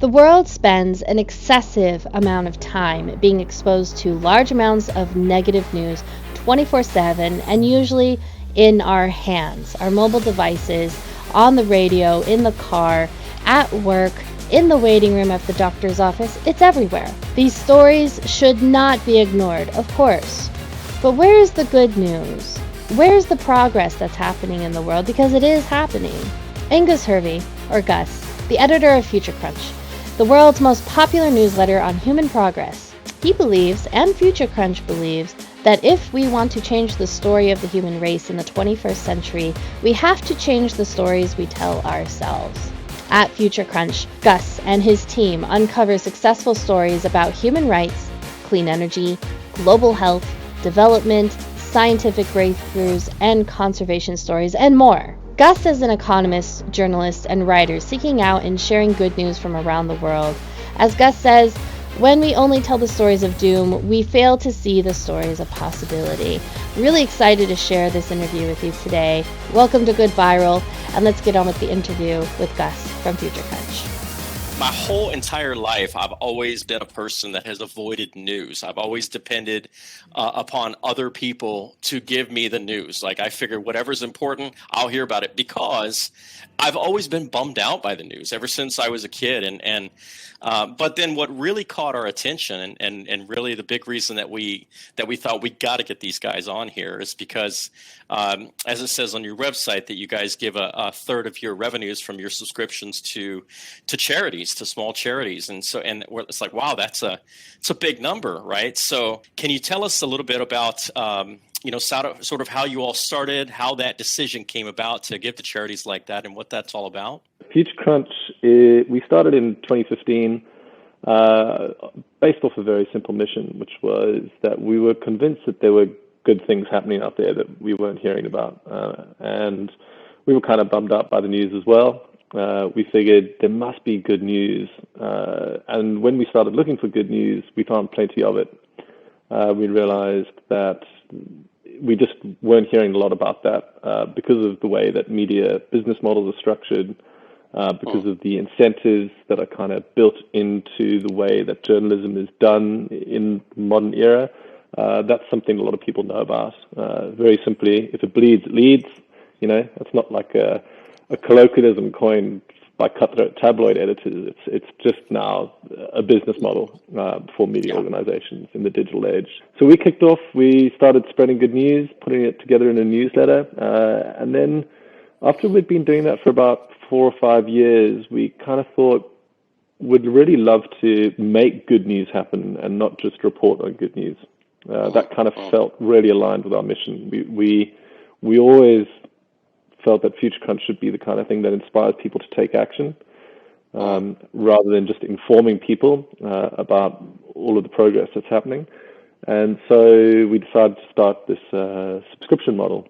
The world spends an excessive amount of time being exposed to large amounts of negative news 24/7 and usually in our hands, our mobile devices, on the radio, in the car, at work, in the waiting room at the doctor's office. It's everywhere. These stories should not be ignored, of course. But where is the good news? Where's the progress that's happening in the world? Because it is happening. Angus Hervey, or Gus, the editor of Future Crunch, the world's most popular newsletter on human progress. He believes, and Future Crunch believes, that if we want to change the story of the human race in the 21st century, we have to change the stories we tell ourselves. At Future Crunch, Gus and his team uncover successful stories about human rights, clean energy, global health, development, scientific breakthroughs, and conservation stories, and more. Gus is an economist, journalist, and writer seeking out and sharing good news from around the world. As Gus says, when we only tell the stories of doom, we fail to see the stories of possibility. Really excited to share this interview with you today. Welcome to Good Viral, and let's get on with the interview with Gus from Future Crunch. My whole entire life, I've always been a person that has avoided news. I've always depended upon other people to give me the news. Like I figure whatever's important, I'll hear about it because I've always been bummed out by the news ever since I was a kid. But then what really caught our attention and really the big reason that we thought we got to get these guys on here is because, as it says on your website, that you guys give a third of your revenues from your subscriptions to charities, to small charities. And it's like, wow, it's a big number, right? So can you tell us a little bit about, sort of how you all started, how that decision came about to give to charities like that and what that's all about? Future Crunch, we started in 2015 based off a very simple mission, which was that we were convinced that there were good things happening out there that we weren't hearing about. And we were kind of bummed out by the news as well. We figured there must be good news. And when we started looking for good news, we found plenty of it. We realized that we just weren't hearing a lot about that because of the way that media business models are structured, because of the incentives that are kind of built into the way that journalism is done in the modern era. That's something a lot of people know about. Very simply, if it bleeds, it leads. You know, it's not like a colloquialism coined by cutthroat tabloid editors. It's just now a business model for media organizations in the digital age. So we kicked off, we started spreading good news, putting it together in a newsletter. And then after we'd been doing that for about 4 or 5 years, we kind of thought we'd really love to make good news happen and not just report on good news. That kind of felt really aligned with our mission. We always felt that Future Crunch should be the kind of thing that inspires people to take action, rather than just informing people about all of the progress that's happening. And so we decided to start this subscription model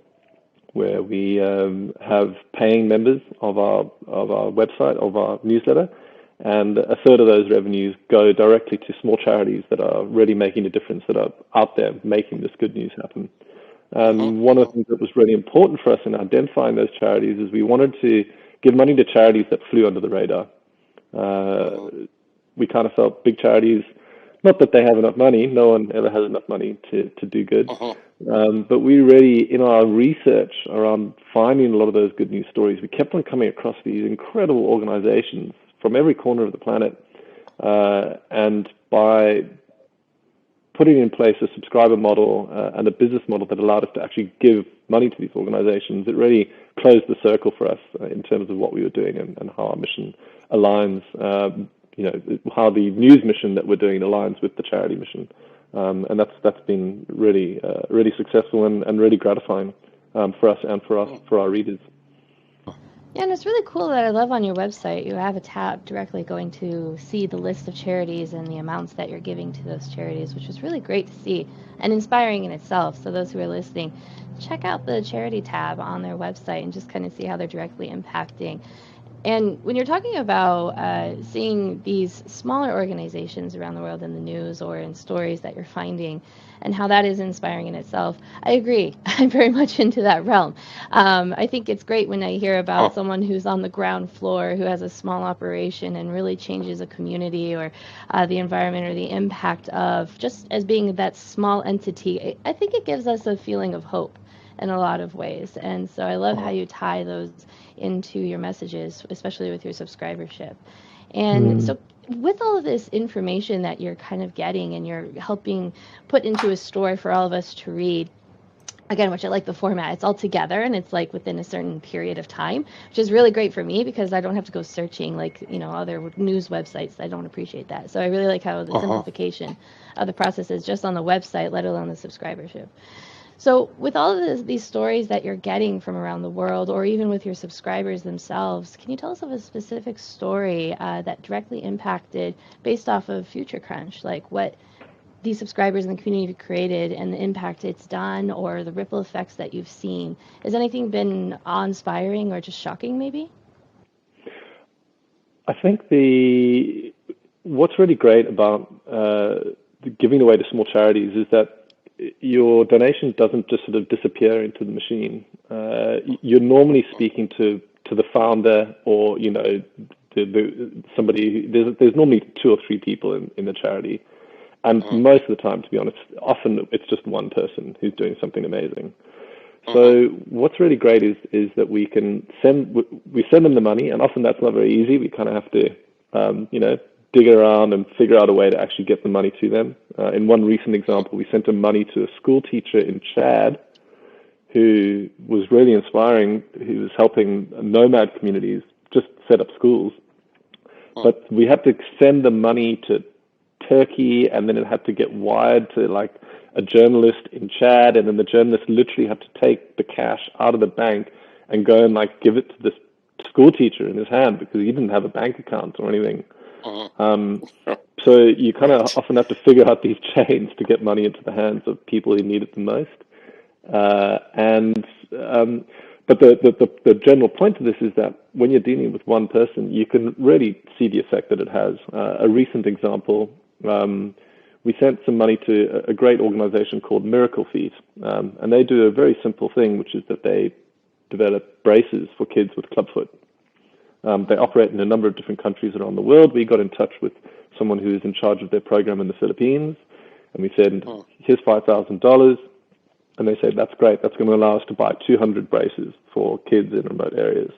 where we have paying members of our website, of our newsletter, and a third of those revenues go directly to small charities that are really making a difference, that are out there making this good news happen. One of the things that was really important for us in identifying those charities is we wanted to give money to charities that flew under the radar. We kind of felt big charities, not that they have enough money, no one ever has enough money to do good, but we really, in our research around finding a lot of those good news stories, we kept on coming across these incredible organizations from every corner of the planet, and by putting in place a subscriber model and a business model that allowed us to actually give money to these organizations, it really closed the circle for us in terms of what we were doing and how our mission aligns, how the news mission that we're doing aligns with the charity mission. And that's been really successful and really gratifying for us and for our readers. Yeah, and it's really cool that I love on your website, you have a tab directly going to see the list of charities and the amounts that you're giving to those charities, which is really great to see and inspiring in itself. So those who are listening, check out the charity tab on their website and just kind of see how they're directly impacting And when you're talking about seeing these smaller organizations around the world in the news or in stories that you're finding, and how that is inspiring in itself, I agree. I'm very much into that realm. I think it's great when I hear about someone who's on the ground floor who has a small operation and really changes a community or the environment or the impact of just as being that small entity. I think it gives us a feeling of hope in a lot of ways. And so I love how you tie those into your messages, especially with your subscribership. And so with all of this information that you're kind of getting and you're helping put into a story for all of us to read, again, which I like the format, it's all together and it's like within a certain period of time, which is really great for me because I don't have to go searching like, other news websites. I don't appreciate that. So I really like how the simplification of the process is just on the website, let alone the subscribership. So with all of these stories that you're getting from around the world, or even with your subscribers themselves, can you tell us of a specific story that directly impacted based off of Future Crunch, like what these subscribers in the community have created and the impact it's done, or the ripple effects that you've seen? Has anything been awe-inspiring or just shocking, maybe? I think what's really great about giving away to small charities is that your donation doesn't just sort of disappear into the machine. You're normally speaking to the founder or somebody. There's normally 2 or 3 people in the charity, and most of the time, to be honest, often it's just one person who's doing something amazing. So what's really great is that we send them the money, and often that's not very easy. We kind of have to dig around and figure out a way to actually get the money to them. In one recent example, we sent them money to a school teacher in Chad who was really inspiring, who was helping nomad communities just set up schools. But we had to send the money to Turkey, and then it had to get wired to like a journalist in Chad, and then the journalist literally had to take the cash out of the bank and go and like give it to this school teacher in his hand because he didn't have a bank account or anything. So you kind of often have to figure out these chains to get money into the hands of people who need it the most. But the general point of this is that when you're dealing with one person, you can really see the effect that it has. A recent example, we sent some money to a great organization called Miracle Feet, and they do a very simple thing, which is that they develop braces for kids with clubfoot. They operate in a number of different countries around the world. We got in touch with someone who is in charge of their program in the Philippines, and we said, here's $5,000. And they said, that's great. That's going to allow us to buy 200 braces for kids in remote areas.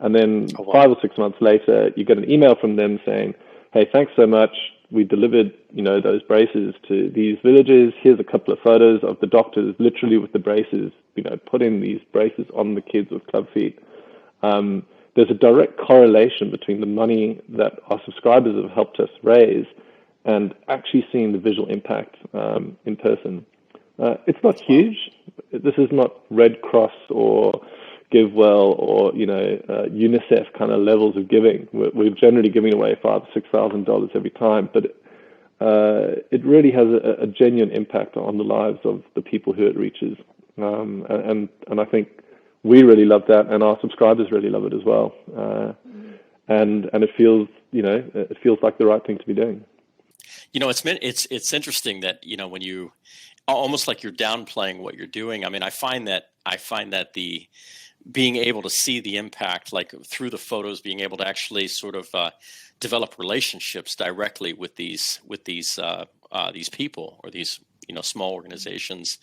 And then 5 or 6 months later, you get an email from them saying, hey, thanks so much. We delivered, those braces to these villages. Here's a couple of photos of the doctors literally with the braces, putting these braces on the kids with club feet. There's a direct correlation between the money that our subscribers have helped us raise and actually seeing the visual impact in person. It's not huge. This is not Red Cross or GiveWell or UNICEF kind of levels of giving. We're generally giving away $5,000 or $6,000 every time, but it really has a genuine impact on the lives of the people who it reaches. And I think we really love that, and our subscribers really love it as well. And it feels like the right thing to be doing. It's interesting that when you almost like you're downplaying what you're doing. I mean, I find that the being able to see the impact, like through the photos, being able to actually sort of develop relationships directly with these people or these small organizations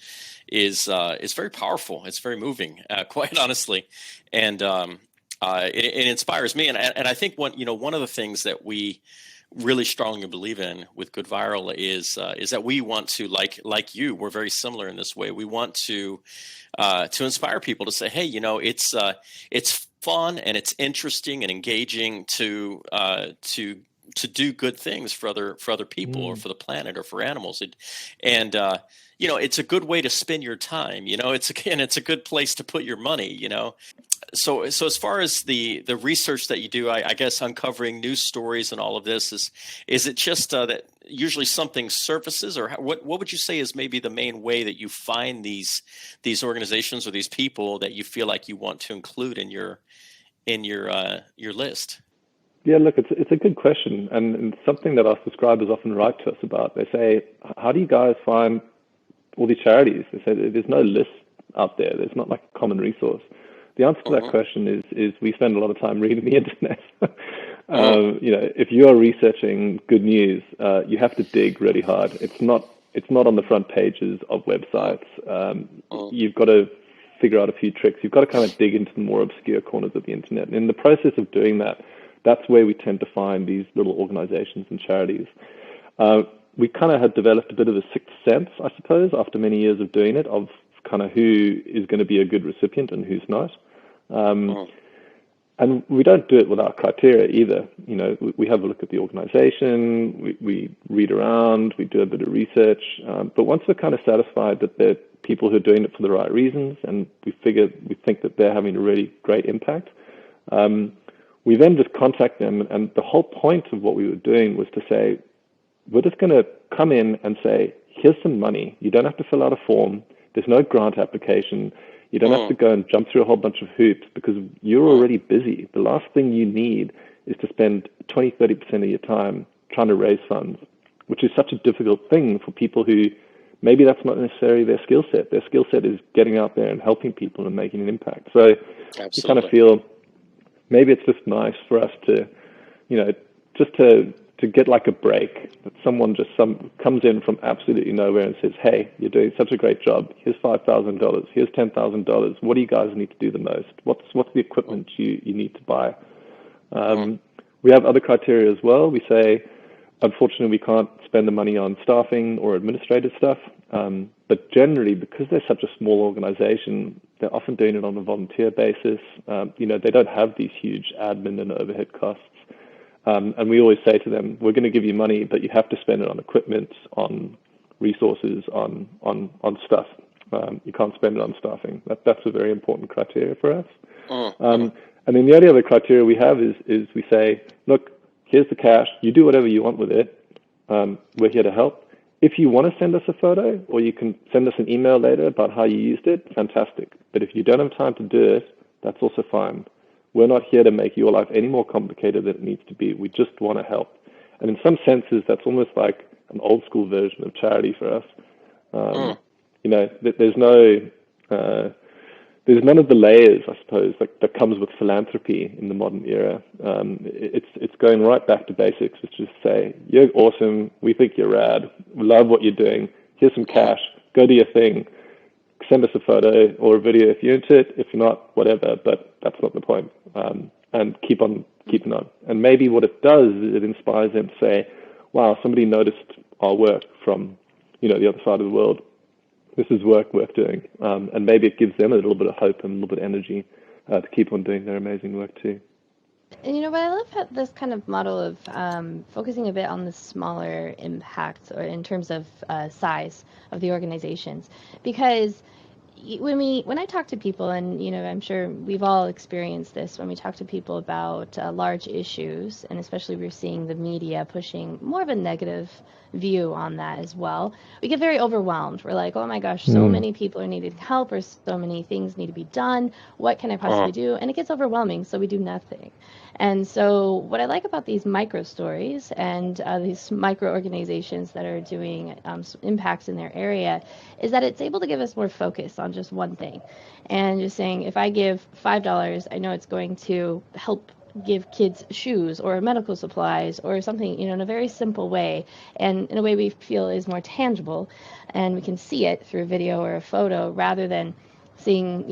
is very powerful. It's very moving, quite honestly, and it inspires me. And I think one of the things that we really strongly believe in with Good Viral is that we want to, like you, we're very similar in this way. We want to inspire people to say, hey, it's fun and it's interesting and engaging to do good things for other people or for the planet or for animals. It's a good way to spend your time. It's a good place to put your money. So as far as the research that you do, I guess uncovering news stories and all of this, is it just that usually something surfaces, or what would you say is maybe the main way that you find these organizations or these people that you feel like you want to include in your in your list? Yeah, look, it's a good question, and something that our subscribers often write to us about. They say, "How do you guys find all these charities?" They say there's no list out there. There's not like a common resource. The answer to that Mm-hmm. question is we spend a lot of time reading the internet. Mm, If you are researching good news, you have to dig really hard. It's not on the front pages of mm, websites. mm, You've got to figure out a few tricks. You've got to kind of dig into the more obscure corners of the internet. And in the process of doing that, that's where we tend to find these little organizations and charities. Uh, we kind of had developed a bit of a sixth sense, I suppose, after many years of doing it, of kind of who is going to be a good recipient and who's not. Um, mm, and we don't do it without criteria either. We have a look at the organization, we read around, we do a bit of research. But once we're kind of satisfied that they're people who are doing it for the right reasons, and we think that they're having a really great impact, we then just contact them. And the whole point of what we were doing was to say, we're just going to come in and say, here's some money. You don't have to fill out a form. There's no grant application. You don't have to mm, go and jump through a whole bunch of hoops because you're mm, already busy. The last thing you need is to spend 20, 30% of your time trying to raise funds, which is such a difficult thing for people who maybe that's not necessarily their skill set. Their skill set is getting out there and helping people and making an impact. So we kind of absolutely. feel maybe it's just nice for us to, just to get like a break. That someone comes in from absolutely nowhere and says, "Hey, you're doing such a great job. Here's $5,000. Here's $10,000. What do you guys need to do the most? What's the equipment you need to buy?" Mm, We have other criteria as well. We say, unfortunately, we can't spend the money on staffing or administrative stuff. But generally, because they're such a small organization, they're often doing it on a volunteer basis. They don't have these huge admin and overhead costs. And we always say to them, we're going to give you money, but you have to spend it on equipment, on resources, on stuff. You can't spend it on staffing. That's a very important criteria for us. mm, mm, Um, and then the only other criteria we have is we say, look, here's the cash. You do whatever you want with it. We're here to help. If you want to send us a photo, or you can send us an email later about how you used it, fantastic. But if you don't have time to do it, that's also fine. We're not here to make your life any more complicated than it needs to be. We just want to help. And in some senses, that's almost like an old school version of charity for us. Um, mm, there's no, there's none of the layers, I suppose, that comes with philanthropy in the modern era. It's going right back to basics, which is to say, you're awesome. We think you're rad. We love what you're doing. Here's some mm, cash. Go do your thing. Send us a photo or a video if you're into it. If you're not, whatever. But that's not the point. And keep on keeping on. And maybe what it does is it inspires them to say, "Wow, somebody noticed our work from, the other side of the world. This is work worth doing." And maybe it gives them a little bit of hope and a little bit of energy to keep on doing their amazing work too. And but I love this kind of model of focusing a bit on the smaller impacts, or in terms of size of the organizations, because when I talk to people, and I'm sure we've all experienced this when we talk to people about large issues, and especially we're seeing the media pushing more of a negative view on that as well, we get very overwhelmed. We're like, oh my gosh, so Mm. many people are needing help, or so many things need to be done. What can I mm, possibly do? And it gets overwhelming, so we do nothing. And so, what I like about these micro stories and these micro organizations that are doing impacts in their area is that it's able to give us more focus on just one thing. And just saying, if I give $5, I know it's going to help give kids shoes or medical supplies or something, in a very simple way, and in a way we feel is more tangible, and we can see it through a video or a photo, rather than seeing,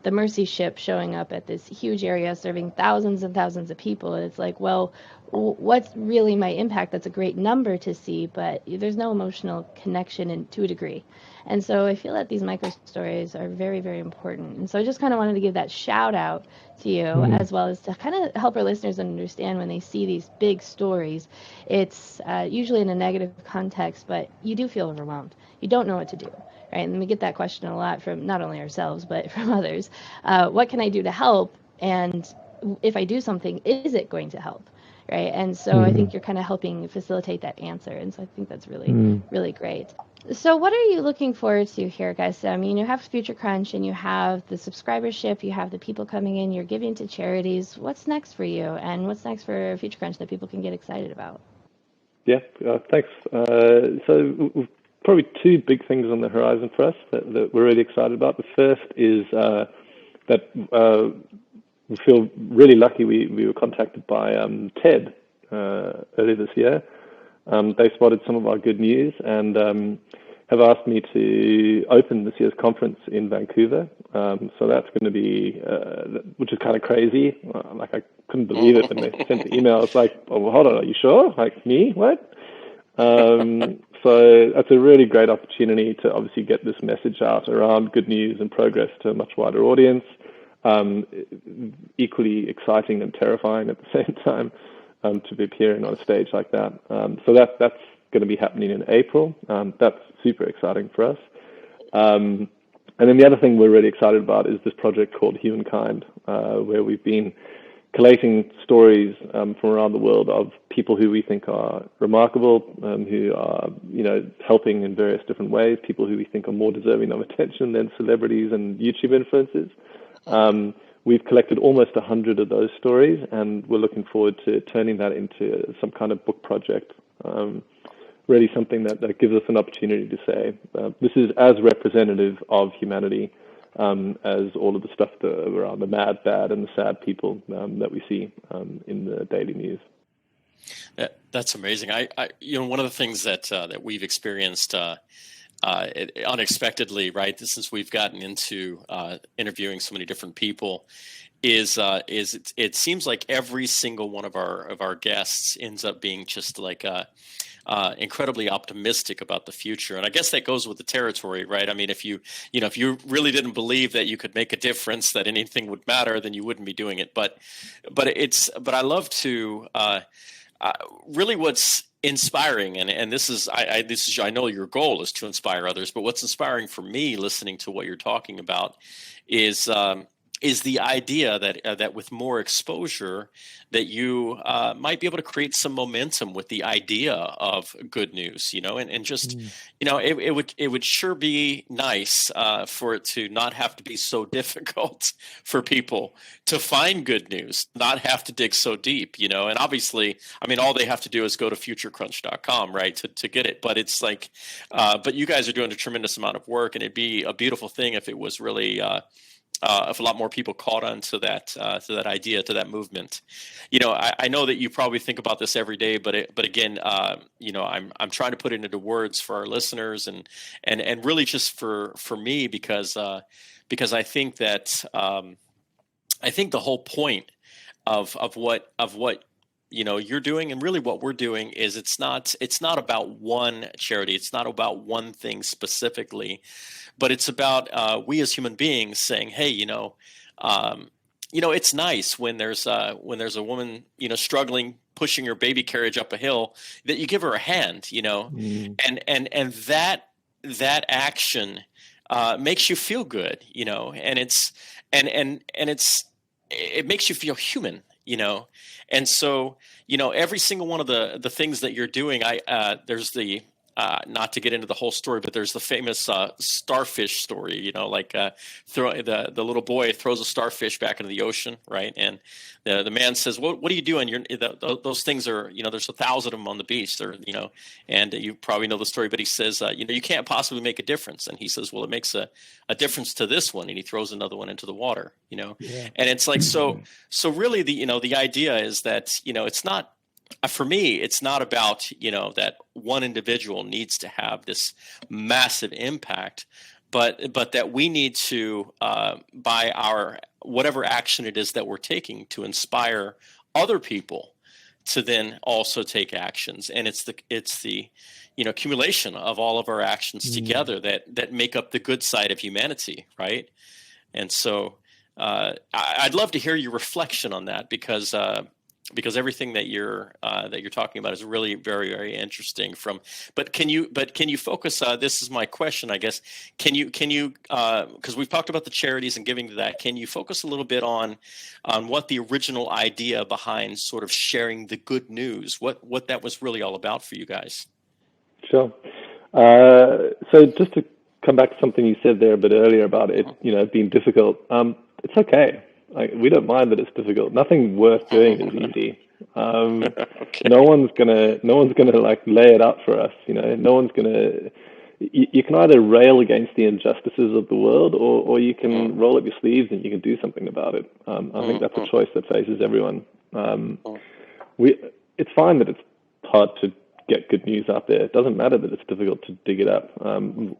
the Mercy ship showing up at this huge area serving thousands and thousands of people. And it's like, well, what's really my impact? That's a great number to see, but there's no emotional connection to a degree. And so I feel that these micro stories are very, very important. And so I just kind of wanted to give that shout out to you, Mm. as well as to kind of help our listeners understand when they see these big stories, it's usually in a negative context, but you do feel overwhelmed. You don't know what to do. Right? And we get that question a lot from not only ourselves, but from others. What can I do to help? And if I do something, is it going to help? Right? And so I Mm. think you're kind of helping facilitate that answer. And so I think that's really, Mm. really great. So what are you looking forward to here, guys? I mean, you have Future Crunch and you have the subscribership, you have the people coming in, you're giving to charities. What's next for you, and what's next for Future Crunch that people can get excited about? Yeah, thanks. So probably two big things on the horizon for us that we're really excited about. The first is that we feel really lucky. We were contacted by TED earlier this year. They spotted some of our good news and have asked me to open this year's conference in Vancouver. So that's going to be, which is kind of crazy. Like I couldn't believe it when they sent the email. It's like, oh, well, hold on, are you sure? Like me? What? So that's a really great opportunity to obviously get this message out around good news and progress to a much wider audience. Equally exciting and terrifying at the same time to be appearing on a stage like that. So that's going to be happening in April. That's super exciting for us. And then the other thing we're really excited about is this project called Humankind, where we've been collating stories from around the world of people who we think are remarkable, who are, helping in various different ways, people who we think are more deserving of attention than celebrities and YouTube influencers. We've collected almost 100 of those stories, and we're looking forward to turning that into some kind of book project. Really something that gives us an opportunity to say, this is as representative of humanity as all of the stuff around the mad, bad, and the sad people that we see in the daily news. That's amazing. I one of the things that we've experienced unexpectedly, right, since we've gotten into interviewing so many different people, is it seems like every single one of our guests ends up being just like incredibly optimistic about the future. And I guess that goes with the territory, right? I mean, if you really didn't believe that you could make a difference, that anything would matter, then you wouldn't be doing it. But I love to really what's inspiring, and this is I know your goal is to inspire others, but what's inspiring for me listening to what you're talking about is the idea that with more exposure, that you might be able to create some momentum with the idea of good news, and just, it would sure be nice for it to not have to be so difficult for people to find good news, not have to dig so deep, and obviously, I mean, all they have to do is go to futurecrunch.com, right, to get it. But it's like, but you guys are doing a tremendous amount of work, and it'd be a beautiful thing if it was really, if a lot more people caught on to that idea, to that movement. I know that you probably think about this every day, but again, I'm trying to put it into words for our listeners and really just for me, because I think that I think the whole point of what you're doing, and really what we're doing, is it's not about one charity, it's not about one thing specifically, but it's about we as human beings saying, hey, it's nice when there's a woman, struggling, pushing her baby carriage up a hill, that you give her a hand, and that action makes you feel good, and it makes you feel human, and so, every single one of the things that you're doing, there's the, not to get into the whole story, but there's the famous starfish story, the little boy throws a starfish back into the ocean, right? And the man says, what are you doing? Those things are, there's 1,000 of them on the beach. They're, and you probably know the story, but he says, you can't possibly make a difference. And he says, well, it makes a difference to this one. And he throws another one into the water, Yeah. And it's like, so really the idea is that, it's not, for me, it's not about, that one individual needs to have this massive impact, but that we need to, by our whatever action it is that we're taking, to inspire other people to then also take actions. And it's the accumulation of all of our actions together that make up the good side of humanity, right? And so I'd love to hear your reflection on that, because everything that you're talking about is really very, very interesting. But can you focus? This is my question, I guess. Can you because we've talked about the charities and giving to that. Can you focus a little bit on what the original idea behind sort of sharing the good news, what that was really all about for you guys? Sure. So just to come back to something you said there a bit earlier about it, being difficult. It's okay. We don't mind that it's difficult. Nothing worth doing is easy. Okay. No one's gonna like lay it out for us. No one's gonna. You can either rail against the injustices of the world, or you can roll up your sleeves and you can do something about it. I think that's a choice that faces everyone. It's fine that it's hard to get good news out there. It doesn't matter that it's difficult to dig it up.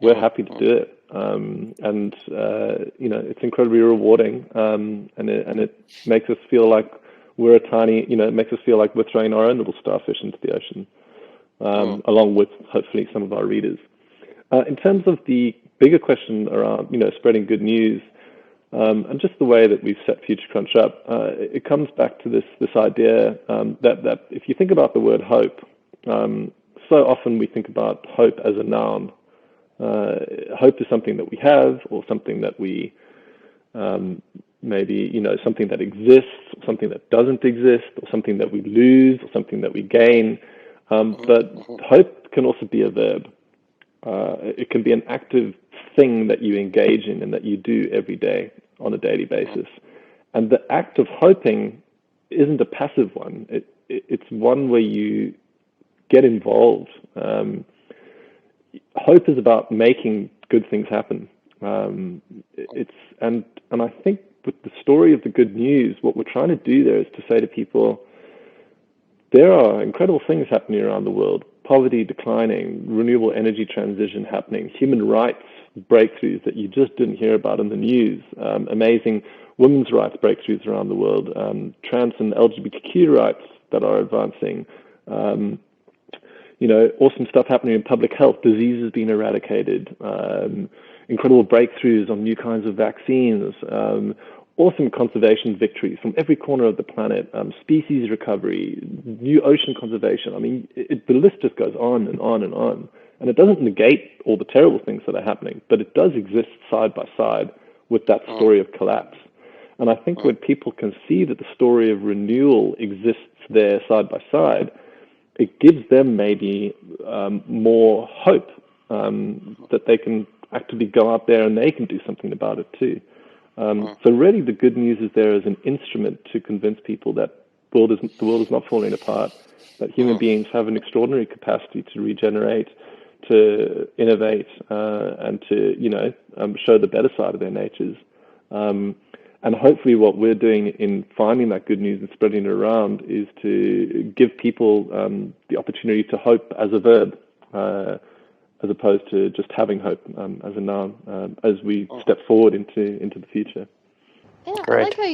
We're happy to do it, and it's incredibly rewarding, and it makes us feel like we're a tiny. It makes us feel like we're throwing our own little starfish into the ocean, along with hopefully some of our readers. In terms of the bigger question around spreading good news, and just the way that we've set Future Crunch up, it comes back to this idea that if you think about the word hope. So often we think about hope as a noun. Hope is something that we have, or something that we maybe something that exists, or something that doesn't exist, or something that we lose, or something that we gain. But hope can also be a verb. It can be an active thing that you engage in and that you do every day on a daily basis. And the act of hoping isn't a passive one. It's one where you get involved. Hope is about making good things happen. And I think with the story of the good news, what we're trying to do there is to say to people, there are incredible things happening around the world. Poverty declining, renewable energy transition happening, human rights breakthroughs that you just didn't hear about in the news, amazing women's rights breakthroughs around the world, trans and LGBTQ rights that are advancing, awesome stuff happening in public health, diseases being eradicated, incredible breakthroughs on new kinds of vaccines, awesome conservation victories from every corner of the planet, species recovery, new ocean conservation. I mean, the list just goes on and on and on. And it doesn't negate all the terrible things that are happening, but it does exist side by side with that story of collapse. And I think when people can see that the story of renewal exists there side by side, it gives them maybe more hope that they can actively go out there and they can do something about it too. So really the good news is there as an instrument to convince people that the world is not falling apart, that human beings have an extraordinary capacity to regenerate, to innovate, and to, show the better side of their natures. And hopefully what we're doing in finding that good news and spreading it around is to give people the opportunity to hope as a verb, as opposed to just having hope as a noun, as we step forward into the future. Yeah, Great. I like how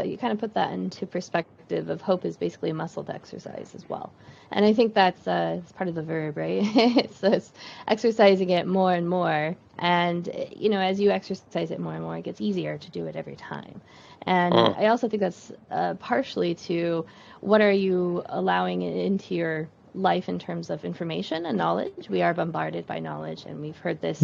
you kind of put that into perspective of hope is basically a muscle to exercise as well. And I think that's it's part of the verb, right? So it's exercising it more and more. And, as you exercise it more and more, it gets easier to do it every time. And I also think that's partially to what are you allowing into your life in terms of information and knowledge. We are bombarded by knowledge, and we've heard this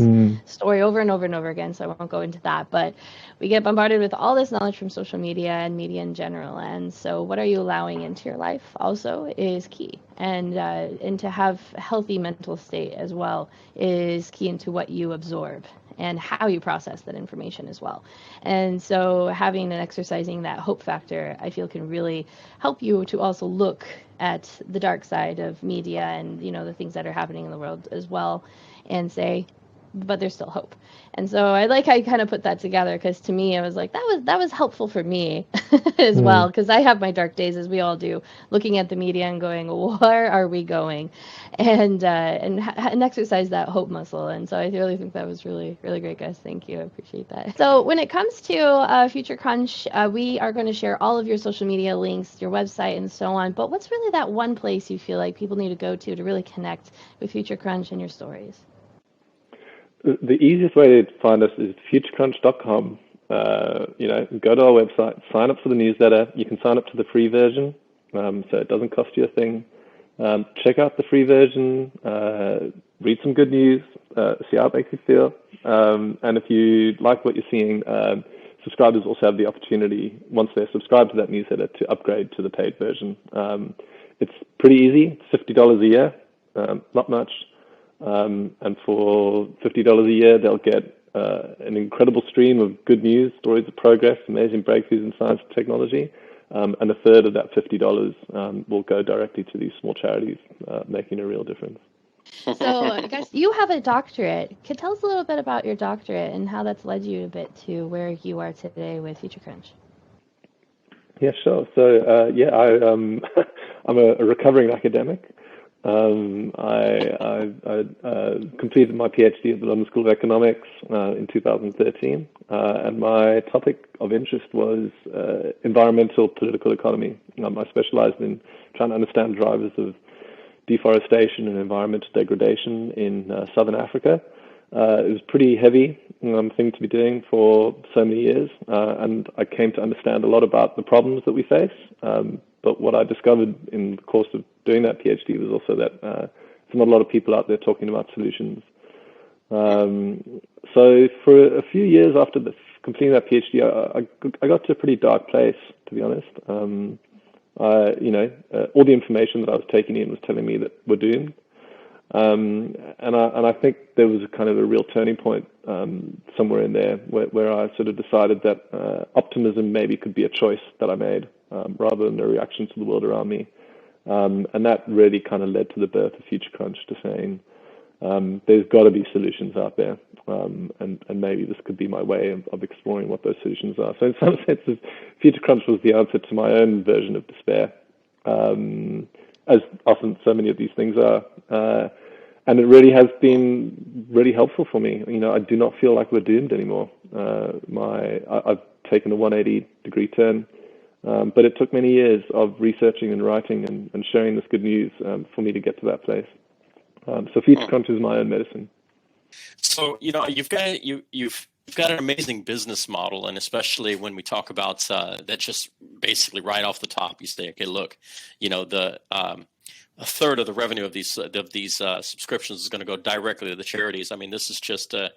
story over and over and over again, so I won't go into that, but we get bombarded with all this knowledge from social media and media in general. And so what are you allowing into your life also is key, and to have a healthy mental state as well is key into what you absorb and how you process that information as well. And so having and exercising that hope factor, I feel, can really help you to also look at the dark side of media and, the things that are happening in the world as well, and say, but there's still hope. And so I like how you kind of put that together, because to me, I was like, that was helpful for me as well, because I have my dark days, as we all do, looking at the media and going, where are we going? And exercise that hope muscle. And so I really think that was really, really great, guys. Thank you. I appreciate that. So when it comes to Future Crunch, we are going to share all of your social media links, your website, and so on. But what's really that one place you feel like people need to go to really connect with Future Crunch and your stories? The easiest way to find us is futurecrunch.com. Go to our website, sign up for the newsletter. You can sign up to the free version, so it doesn't cost you a thing. Check out the free version, read some good news, see how it makes you feel. And if you like what you're seeing, subscribers also have the opportunity, once they're subscribed to that newsletter, to upgrade to the paid version. It's pretty easy. It's $50 a year, not much. And for $50 a year, they'll get an incredible stream of good news, stories of progress, amazing breakthroughs in science and technology. And a third of that $50 will go directly to these small charities, making a real difference. So, Gus, you have a doctorate. Could tell us a little bit about your doctorate and how that's led you a bit to where you are today with Future Crunch. Yeah, sure. So, I'm a recovering academic. I completed my PhD at the London School of Economics in 2013, and my topic of interest was environmental political economy. I specialized in trying to understand drivers of deforestation and environmental degradation in southern Africa. It was a pretty heavy thing to be doing for so many years, and I came to understand a lot about the problems that we face. But what I discovered in the course of doing that PhD was also that there's not a lot of people out there talking about solutions. So for a few years after completing that PhD, I got to a pretty dark place, to be honest. All the information that I was taking in was telling me that we're doomed. And I think there was a kind of a real turning point somewhere in there where I sort of decided that optimism maybe could be a choice that I made rather than a reaction to the world around me. And that really kind of led to the birth of Future Crunch, to saying there's got to be solutions out there, and maybe this could be my way of exploring what those solutions are. So in some senses, Future Crunch was the answer to my own version of despair, as often so many of these things are. And it really has been really helpful for me. I do not feel like we're doomed anymore. I've taken a 180-degree turn, but it took many years of researching and writing and sharing this good news for me to get to that place. So Future Crunch is my own medicine. So you've got an amazing business model, and especially when we talk about that, just basically right off the top, you say, okay, look, a third of the revenue of these subscriptions is going to go directly to the charities. I mean, this is just a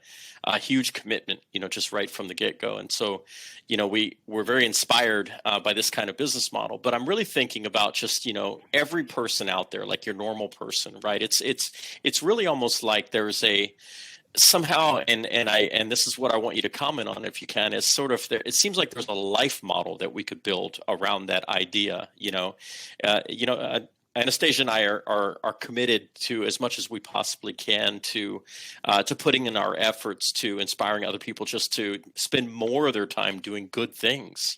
huge commitment, just right from the get-go. And so, we're very inspired by this kind of business model. But I'm really thinking about just, every person out there, like your normal person, right? It's really almost like there's somehow, and this is what I want you to comment on, if you can, is sort of it seems like there's a life model that we could build around that idea. Anastasia and I are committed to, as much as we possibly can, to putting in our efforts to inspiring other people just to spend more of their time doing good things,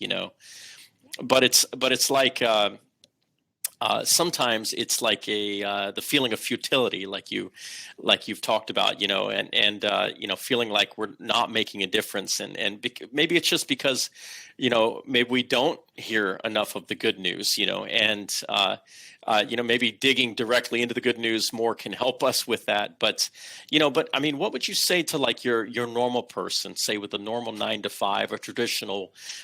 But it's like sometimes it's like the feeling of futility, like you've talked about, and feeling like we're not making a difference, and maybe it's just because maybe we don't hear enough of the good news, and maybe digging directly into the good news more can help us with that. But I mean, what would you say to like your normal person, say with a normal 9-to-5,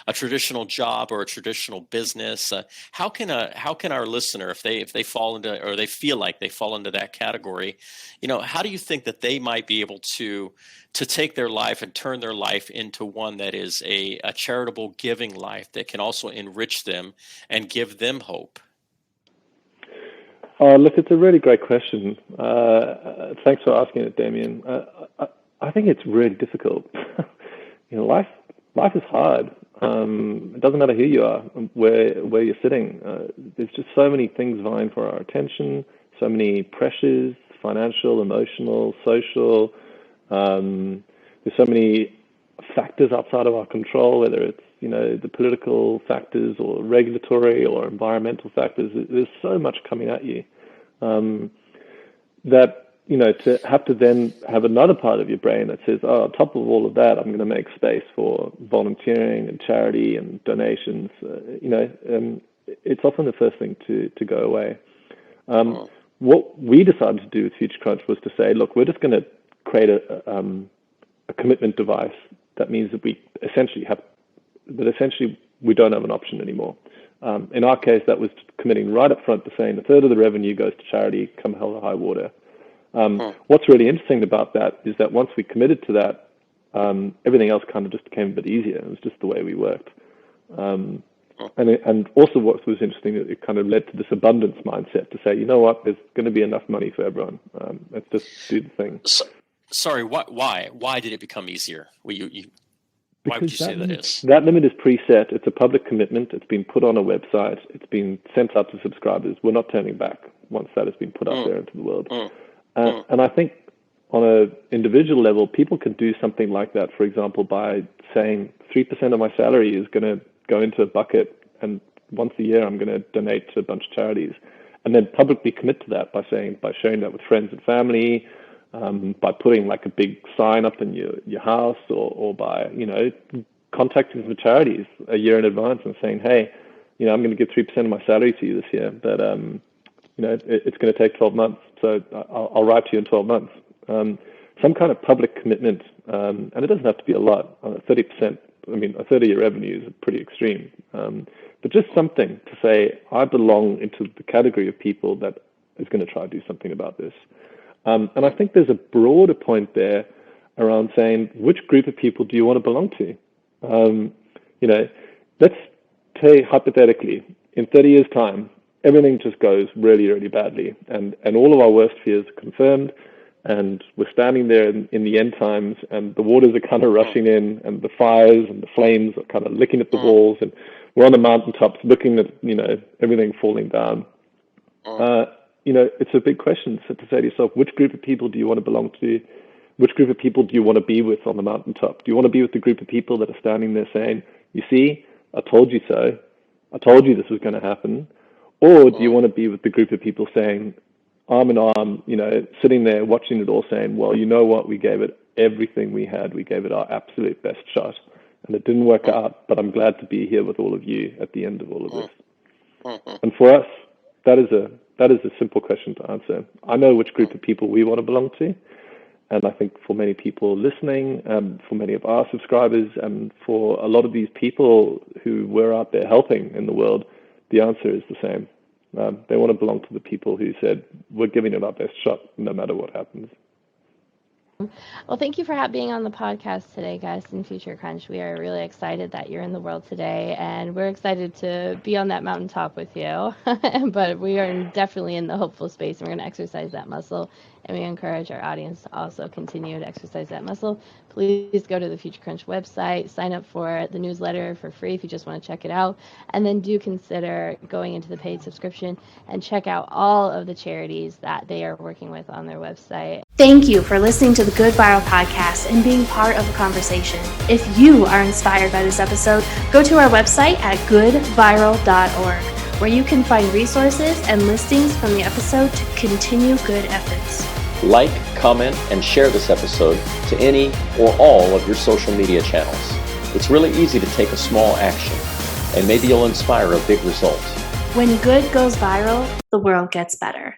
a traditional job or a traditional business? How can our listener, if they fall into, or they feel like they fall into that category, how do you think that they might be able to take their life and turn their life into one that is a charitable giving life that can also enrich them and give them hope? Look, it's a really great question. Thanks for asking it, Damien. I think it's really difficult. Life is hard. It doesn't matter who you are, where you're sitting. There's just so many things vying for our attention, so many pressures, financial, emotional, social. There's so many factors outside of our control, whether it's the political factors or regulatory or environmental factors. There's so much coming at you that to have to then have another part of your brain that says, on top of all of that, I'm going to make space for volunteering and charity and donations. It's often the first thing to go away. What we decided to do with Future Crunch was to say, look, we're just going to create a commitment device that means that we essentially we don't have an option anymore. In our case, that was committing right up front to saying a third of the revenue goes to charity, come hell or high water. What's really interesting about that is that once we committed to that, everything else kind of just became a bit easier. It was just the way we worked. And also what was interesting, it kind of led to this abundance mindset to say, you know what, there's going to be enough money for everyone. Let's just do the thing. Sorry, why did it become easier? Why would you say that is? That limit is preset. It's a public commitment. It's been put on a website. It's been sent out to subscribers. We're not turning back once that has been put out there into the world. And I think on an individual level, people can do something like that, for example, by saying 3% of my salary is going to go into a bucket, and once a year I'm going to donate to a bunch of charities, and then publicly commit to that by sharing that with friends and family, by putting like a big sign up in your house, or by, contacting some charities a year in advance and saying, hey, I'm going to give 3% of my salary to you this year, but it's going to take 12 months, so I'll write to you in 12 months. Some kind of public commitment, and it doesn't have to be a lot. 30%, a third of your revenue is pretty extreme, but just something to say, I belong into the category of people that is going to try to do something about this. And I think there's a broader point there around saying, which group of people do you want to belong to? Let's say hypothetically, in 30 years' time, everything just goes really, really badly, and all of our worst fears are confirmed, and we're standing there in the end times, and the waters are kind of rushing in, and the fires and the flames are kind of licking at the walls, and we're on the mountaintops looking at, everything falling down. It's a big question to say to yourself, which group of people do you want to belong to? Which group of people do you want to be with on the mountaintop? Do you want to be with the group of people that are standing there saying, you see, I told you so. I told you this was going to happen. Or do you want to be with the group of people saying, arm in arm, sitting there watching it all, saying, well, you know what? We gave it everything we had. We gave it our absolute best shot. And it didn't work out, but I'm glad to be here with all of you at the end of all of this. And for us, that is a simple question to answer. I know which group of people we want to belong to. And I think for many people listening, for many of our subscribers, and for a lot of these people who we're out there helping in the world, the answer is the same. They want to belong to the people who said, we're giving it our best shot no matter what happens. Well, thank you for being on the podcast today, Gus, in Future Crunch. We are really excited that you're in the world today, and we're excited to be on that mountaintop with you. But we are definitely in the hopeful space, and we're going to exercise that muscle, and we encourage our audience to also continue to exercise that muscle. Please go to the Future Crunch website, sign up for the newsletter for free if you just want to check it out, and then do consider going into the paid subscription and check out all of the charities that they are working with on their website. Thank you for listening to the Good Viral Podcast and being part of the conversation. If you are inspired by this episode, go to our website at goodviral.org, where you can find resources and listings from the episode to continue good efforts. Like, comment, and share this episode to any or all of your social media channels. It's really easy to take a small action, and maybe you'll inspire a big result. When good goes viral, the world gets better.